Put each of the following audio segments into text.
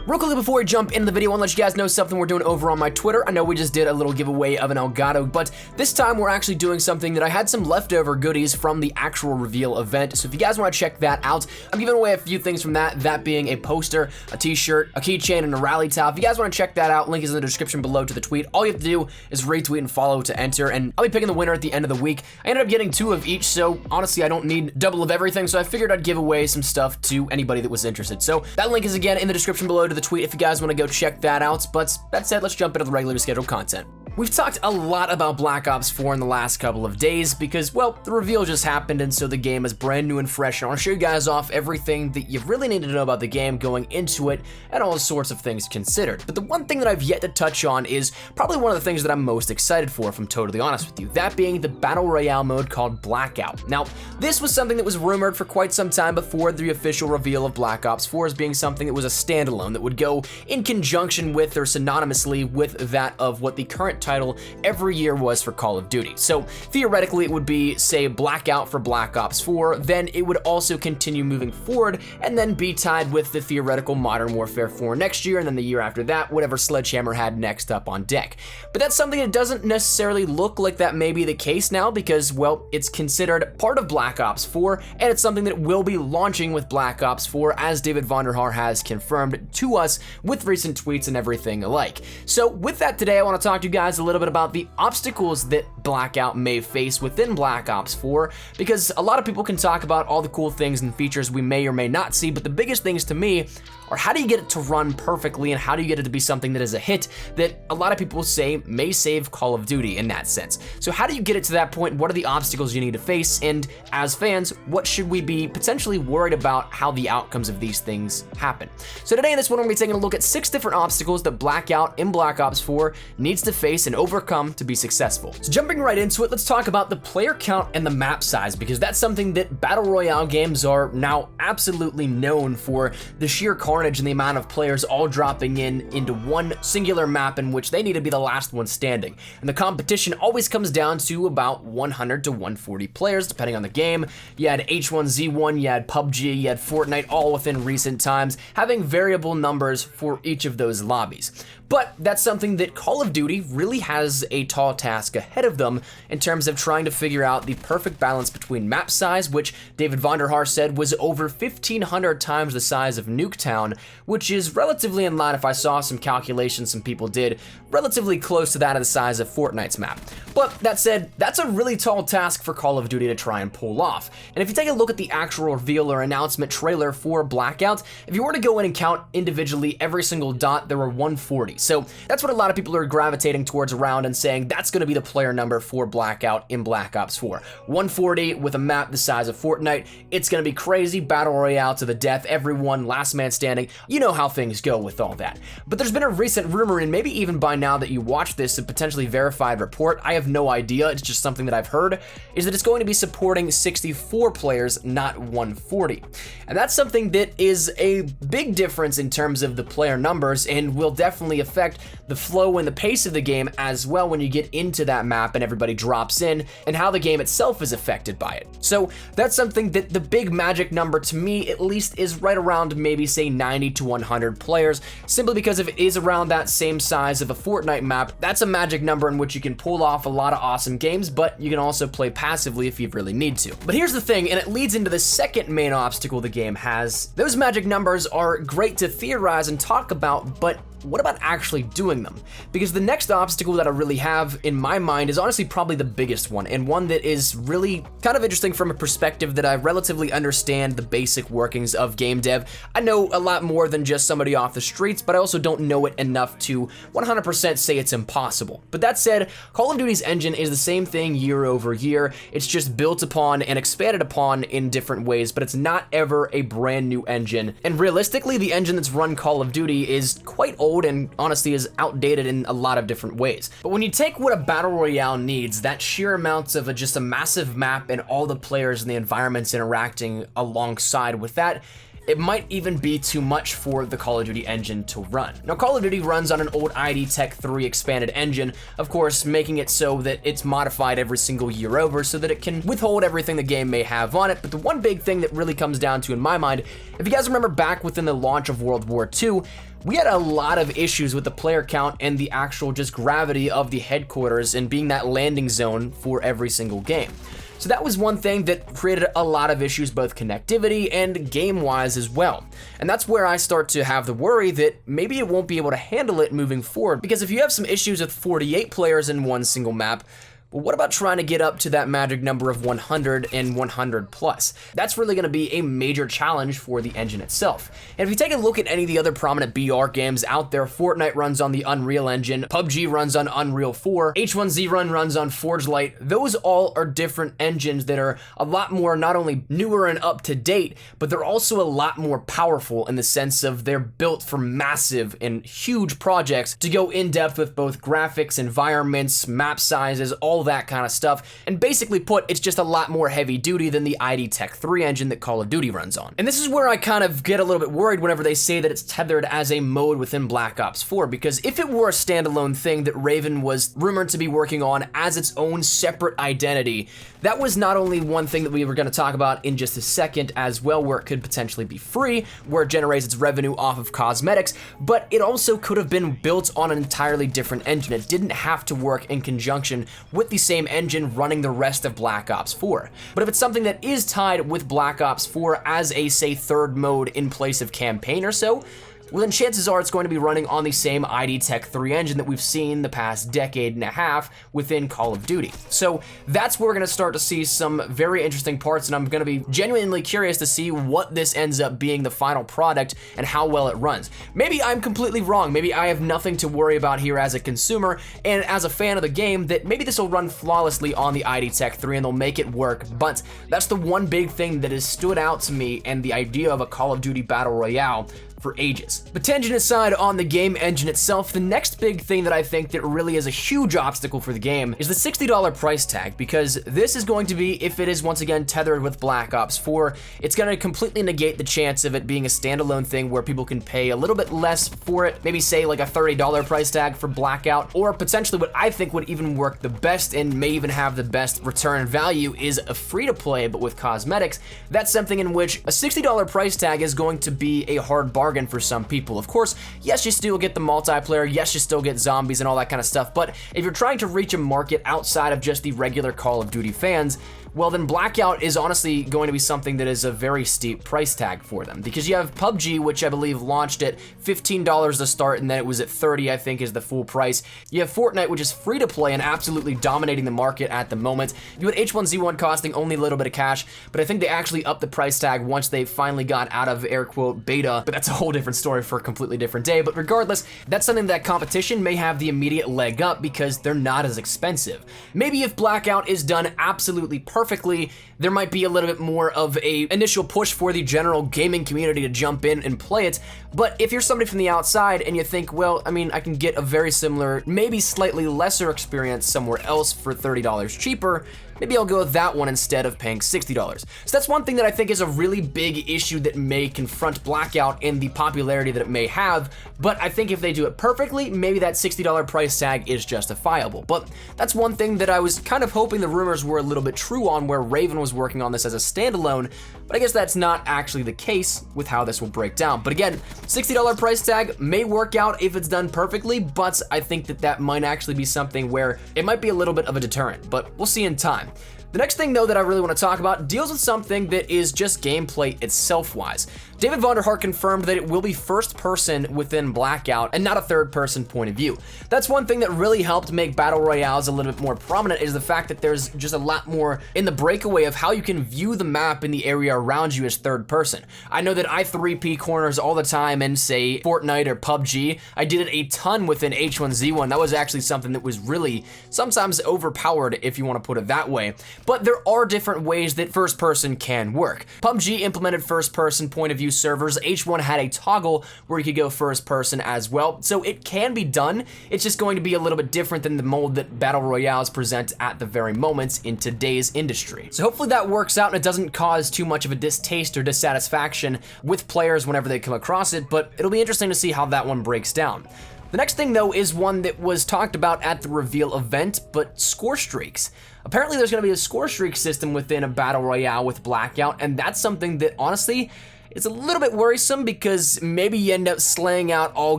Real quickly before we jump into the video, I want to let you guys know something we're doing over on my Twitter. I know we just did a little giveaway of an Elgato, but this time we're actually doing something that I had some leftover goodies from the actual reveal event. So if you guys want to check that out, I'm giving away a few things from that being a poster, a t-shirt, a keychain, and a rally towel. If you guys want to check that out, link is in the description below to the tweet. All you have to do is retweet and follow to enter, and I'll be picking the winner at the end of the week. I ended up getting 2 of each, so honestly, I don't need double of everything, so I figured I'd give away some stuff to anybody that was interested. So that link is again in the description below to the tweet if you guys want to go check that out. But that said, let's jump into the regularly scheduled content. We've talked a lot about Black Ops 4 in the last couple of days because, well, the reveal just happened, and so the game is brand new and fresh, and I want to show you guys off everything that you really need to know about the game going into it and all sorts of things considered. But the one thing that I've yet to touch on is probably one of the things that I'm most excited for, if I'm totally honest with you, that being the Battle Royale mode called Blackout. Now, this was something that was rumored for quite some time before the official reveal of Black Ops 4 as being something that was a standalone that would go in conjunction with or synonymously with that of what the current title every year was for Call of Duty. So theoretically it would be, say, Blackout for Black Ops 4, then it would also continue moving forward and then be tied with the theoretical Modern Warfare 4 next year, and then the year after that, whatever Sledgehammer had next up on deck. But that's something that doesn't necessarily look like that may be the case now because, well, it's considered part of Black Ops 4, and it's something that will be launching with Black Ops 4, as David Vonderhaar has confirmed to us with recent tweets and everything alike. So with that today, I want to talk to you guys a little bit about the obstacles that Blackout may face within Black Ops 4, because a lot of people can talk about all the cool things and features we may or may not see, but the biggest things to me are how do you get it to run perfectly and how do you get it to be something that is a hit that a lot of people say may save Call of Duty in that sense. So how do you get it to that point? What are the obstacles you need to face? And as fans, what should we be potentially worried about how the outcomes of these things happen? So today in this one, we're going to be taking a look at 6 different obstacles that Blackout in Black Ops 4 needs to face and overcome to be successful. So jumping right into it, let's talk about the player count and the map size, because that's something that Battle Royale games are now absolutely known for, the sheer carnage and the amount of players all dropping into one singular map in which they need to be the last one standing. And the competition always comes down to about 100 to 140 players, depending on the game. You had H1Z1, you had PUBG, you had Fortnite, all within recent times, having variable numbers for each of those lobbies. But that's something that Call of Duty really has a tall task ahead of them in terms of trying to figure out the perfect balance between map size, which David Vonderhaar said was over 1,500 times the size of Nuketown, which is relatively in line, if I saw some calculations some people did, relatively close to that of the size of Fortnite's map. But that said, that's a really tall task for Call of Duty to try and pull off. And if you take a look at the actual reveal or announcement trailer for Blackout, if you were to go in and count individually every single dot, there were 140. So that's what a lot of people are gravitating towards around and saying that's going to be the player number for Blackout in Black Ops 4. 140 with a map the size of Fortnite. It's going to be crazy, battle royale to the death, everyone, last man standing. You know how things go with all that. But there's been a recent rumor, and maybe even by now that you watch this, a potentially verified report, I have no idea, it's just something that I've heard, is that it's going to be supporting 64 players, not 140. And that's something that is a big difference in terms of the player numbers and will definitely affect the flow and the pace of the game as well when you get into that map and everybody drops in, and how the game itself is affected by it. So that's something that the big magic number to me at least is right around maybe say 90 to 100 players, simply because if it is around that same size of a Fortnite map, that's a magic number in which you can pull off a lot of awesome games, but you can also play passively if you really need to. But here's the thing, and it leads into the second main obstacle the game has. Those magic numbers are great to theorize and talk about, but what about actually doing them? Because the next obstacle that I really have in my mind is honestly probably the biggest one, and one that is really kind of interesting from a perspective that I relatively understand the basic workings of game dev. I know a lot more than just somebody off the streets, but I also don't know it enough to 100% say it's impossible. But that said, Call of Duty's engine is the same thing year over year. It's just built upon and expanded upon in different ways, but it's not ever a brand new engine. And realistically, the engine that's run Call of Duty is quite old and honestly is outdated in a lot of different ways. But when you take what a battle royale needs, that sheer amounts of just a massive map and all the players and the environments interacting alongside with that, it might even be too much for the Call of Duty engine to run. Now, Call of Duty runs on an old ID Tech 3 expanded engine, of course, making it so that it's modified every single year over so that it can withhold everything the game may have on it. But the one big thing that really comes down to, in my mind, if you guys remember back within the launch of World War II, we had a lot of issues with the player count and the actual just gravity of the headquarters and being that landing zone for every single game. So that was one thing that created a lot of issues, both connectivity and game-wise as well. And that's where I start to have the worry that maybe it won't be able to handle it moving forward, because if you have some issues with 48 players in one single map, well, what about trying to get up to that magic number of 100 and 100 plus? That's really going to be a major challenge for the engine itself. And if you take a look at any of the other prominent BR games out there, Fortnite runs on the Unreal Engine, PUBG runs on Unreal 4, H1Z1 runs on Forge Lite. Those all are different engines that are a lot more not only newer and up to date, but they're also a lot more powerful in the sense of they're built for massive and huge projects to go in depth with both graphics, environments, map sizes, all that kind of stuff. And basically put, it's just a lot more heavy duty than the ID Tech 3 engine that Call of Duty runs on. And this is where I kind of get a little bit worried whenever they say that it's tethered as a mode within Black Ops 4, because if it were a standalone thing that Raven was rumored to be working on as its own separate identity, that was not only one thing that we were going to talk about in just a second as well, where it could potentially be free, where it generates its revenue off of cosmetics, but it also could have been built on an entirely different engine. It didn't have to work in conjunction with the same engine running the rest of Black Ops 4. But if it's something that is tied with Black Ops 4 as a, say, third mode in place of campaign or so, well then chances are it's going to be running on the same ID Tech 3 engine that we've seen the past decade and a half within Call of Duty. So that's where we're going to start to see some very interesting parts, and I'm going to be genuinely curious to see what this ends up being the final product and how well it runs. Maybe I'm completely wrong. Maybe I have nothing to worry about here as a consumer and as a fan of the game, that maybe this will run flawlessly on the ID Tech 3 and they'll make it work. But that's the one big thing that has stood out to me and the idea of a Call of Duty Battle Royale for ages. But tangent aside on the game engine itself, the next big thing that I think that really is a huge obstacle for the game is the $60 price tag, because this is going to be, if it is once again tethered with Black Ops 4, it's going to completely negate the chance of it being a standalone thing where people can pay a little bit less for it, maybe say like a $30 price tag for Blackout, or potentially what I think would even work the best and may even have the best return value is a free-to-play but with cosmetics. That's something in which a $60 price tag is going to be a hard bargain for some people. Of course, yes, you still get the multiplayer, yes, you still get zombies and all that kind of stuff, but if you're trying to reach a market outside of just the regular Call of Duty fans, well then Blackout is honestly going to be something that is a very steep price tag for them, because you have PUBG, which I believe launched at $15 to start, and then it was at $30, I think, is the full price. You have Fortnite, which is free to play and absolutely dominating the market at the moment. You had H1Z1 costing only a little bit of cash, but I think they actually upped the price tag once they finally got out of air quote beta, but that's a whole different story for a completely different day. But regardless, that's something that competition may have the immediate leg up because they're not as expensive. Maybe if Blackout is done absolutely perfectly, there might be a little bit more of a initial push for the general gaming community to jump in and play it. But if you're somebody from the outside and you think, well, I mean, I can get a very similar, maybe slightly lesser experience somewhere else for $30 cheaper, maybe I'll go with that one instead of paying $60. So that's one thing that I think is a really big issue that may confront Blackout in the popularity that it may have, but I think if they do it perfectly, maybe that $60 price tag is justifiable. But that's one thing that I was kind of hoping the rumors were a little bit true on, where Raven was working on this as a standalone, but I guess that's not actually the case with how this will break down. But again, $60 price tag may work out if it's done perfectly, but I think that that might actually be something where it might be a little bit of a deterrent, but we'll see in time. The next thing, though, that I really want to talk about deals with something that is just gameplay itself-wise. David Vonderhaar confirmed that it will be first person within Blackout and not a third person point of view. That's one thing that really helped make Battle Royales a little bit more prominent, is the fact that there's just a lot more in the breakaway of how you can view the map in the area around you as third person. I know that I 3P corners all the time in, say, Fortnite or PUBG. I did it a ton within H1Z1. That was actually something that was really sometimes overpowered, if you want to put it that way. But there are different ways that first person can work. PUBG implemented first person point of view servers, each one had a toggle where you could go first person as well. So it can be done. It's just going to be a little bit different than the mold that Battle Royales present at the very moment in today's industry. So hopefully that works out and it doesn't cause too much of a distaste or dissatisfaction with players whenever they come across it, but it'll be interesting to see how that one breaks down. The next thing though is one that was talked about at the reveal event, but score streaks. Apparently there's gonna be a score streak system within a battle royale with Blackout, and that's something that honestly is a little bit worrisome because maybe you end up slaying out all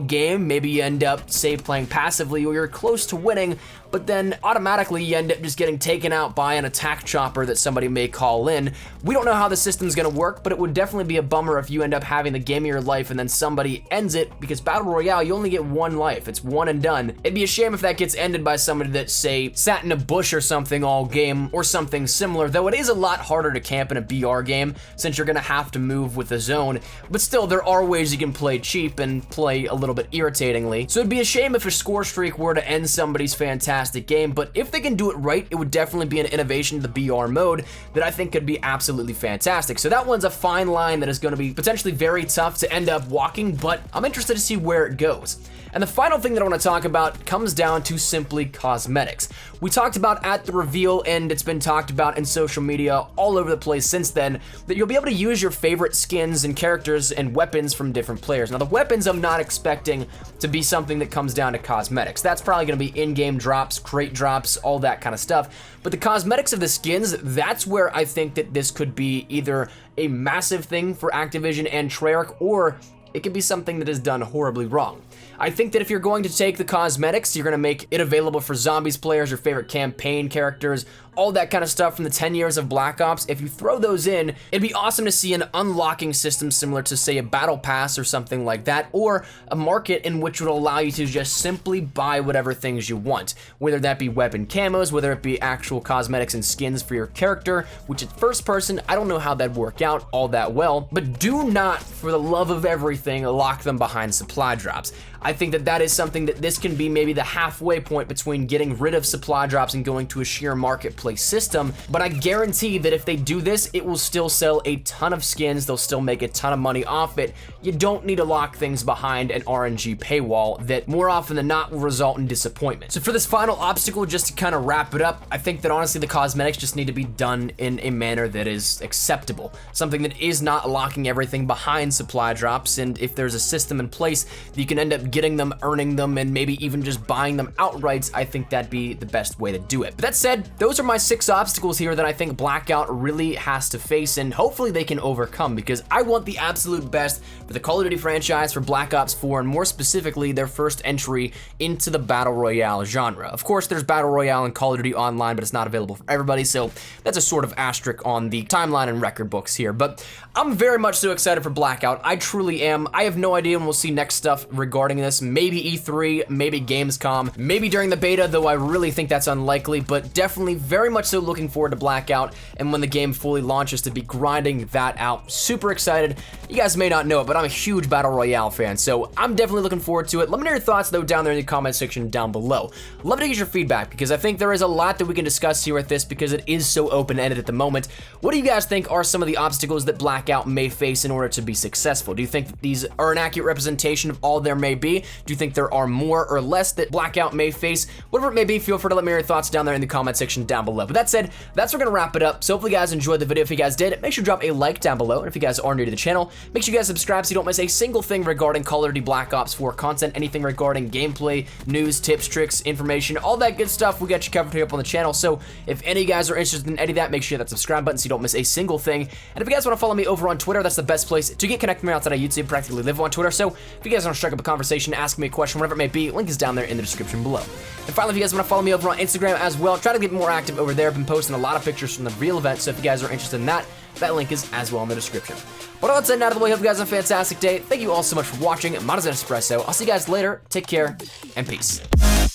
game, maybe you end up, say, playing passively or you're close to winning, but then automatically you end up just getting taken out by an attack chopper that somebody may call in. We don't know how the system's gonna work, but it would definitely be a bummer if you end up having the game of your life and then somebody ends it, because Battle Royale, you only get one life. It's one and done. It'd be a shame if that gets ended by somebody that, say, sat in a bush or something all game or something similar, though it is a lot harder to camp in a BR game since you're gonna have to move with the zone, but still, there are ways you can play cheap and play a little bit irritatingly. So it'd be a shame if a score streak were to end somebody's fantastic game, but if they can do it right, it would definitely be an innovation to the BR mode that I think could be absolutely fantastic. So that one's a fine line that is going to be potentially very tough to end up walking, but I'm interested to see where it goes. And the final thing that I want to talk about comes down to simply cosmetics. We talked about at the reveal, and it's been talked about in social media all over the place since then, that you'll be able to use your favorite skins and characters and weapons from different players. Now the weapons I'm not expecting to be something that comes down to cosmetics. That's probably going to be in-game drops, crate drops, all that kind of stuff. But the cosmetics of the skins, that's where I think that this could be either a massive thing for Activision and Treyarch, or it could be something that is done horribly wrong. I think that if you're going to take the cosmetics, you're going to make it available for zombies players, your favorite campaign characters, all that kind of stuff from the 10 years of Black Ops. If you throw those in, it'd be awesome to see an unlocking system similar to, say, a battle pass or something like that, or a market in which would allow you to just simply buy whatever things you want, whether that be weapon camos, whether it be actual cosmetics and skins for your character, which at first person, I don't know how that'd work out all that well, but do not, for the love of everything, lock them behind supply drops. I think that that is something that this can be maybe the halfway point between getting rid of supply drops and going to a sheer marketplace system, but I guarantee that if they do this, it will still sell a ton of skins, they'll still make a ton of money off it. You don't need to lock things behind an RNG paywall that more often than not will result in disappointment. So for this final obstacle, just to kind of wrap it up, I think that honestly the cosmetics just need to be done in a manner that is acceptable, something that is not locking everything behind supply drops, and if there's a system in place that you can end up getting them, earning them, and maybe even just buying them outright, I think that'd be the best way to do it. But that said, those are my 6 obstacles here that I think Blackout really has to face, and hopefully they can overcome, because I want the absolute best for the Call of Duty franchise, for Black Ops 4, and more specifically their first entry into the Battle Royale genre. Of course, there's Battle Royale and Call of Duty Online, but it's not available for everybody, so that's a sort of asterisk on the timeline and record books here. But I'm very much so excited for Blackout. I truly am. I have no idea when we'll see next stuff regarding this. Maybe E3, maybe Gamescom, maybe during the beta, though I really think that's unlikely, but definitely very much so looking forward to Blackout, and when the game fully launches, to be grinding that out. Super excited. You guys may not know it, but I'm a huge Battle Royale fan, so I'm definitely looking forward to it. Let me know your thoughts, though, down there in the comment section down below. Love to get your feedback, because I think there is a lot that we can discuss here with this, because it is so open-ended at the moment. What do you guys think are some of the obstacles that Blackout may face in order to be successful? Do you think that these are an accurate representation of all there may be? Do you think there are more or less that Blackout may face? Whatever it may be, feel free to let me know your thoughts down there in the comment section down below. But that said, that's where we're gonna wrap it up. So hopefully you guys enjoyed the video. If you guys did, make sure to drop a like down below. And if you guys are new to the channel, make sure you guys subscribe so you don't miss a single thing regarding Call of Duty Black Ops 4 content, anything regarding gameplay, news, tips, tricks, information, all that good stuff. We got you covered here up on the channel. So if any of you guys are interested in any of that, make sure you hit that subscribe button so you don't miss a single thing. And if you guys want to follow me over on Twitter, that's the best place to get connected with me outside of YouTube. Practically live on Twitter. So if you guys want to strike up a conversation, ask me a question, whatever it may be, link is down there in the description below. And finally, if you guys want to follow me over on Instagram as well, try to get more active over there. I've been posting a lot of pictures from the real event, so if you guys are interested in that, that link is as well in the description. But all that said, out of the way, hope you guys have a fantastic day. Thank you all so much for watching. Mine is Espresso. I'll see you guys later. Take care, and peace.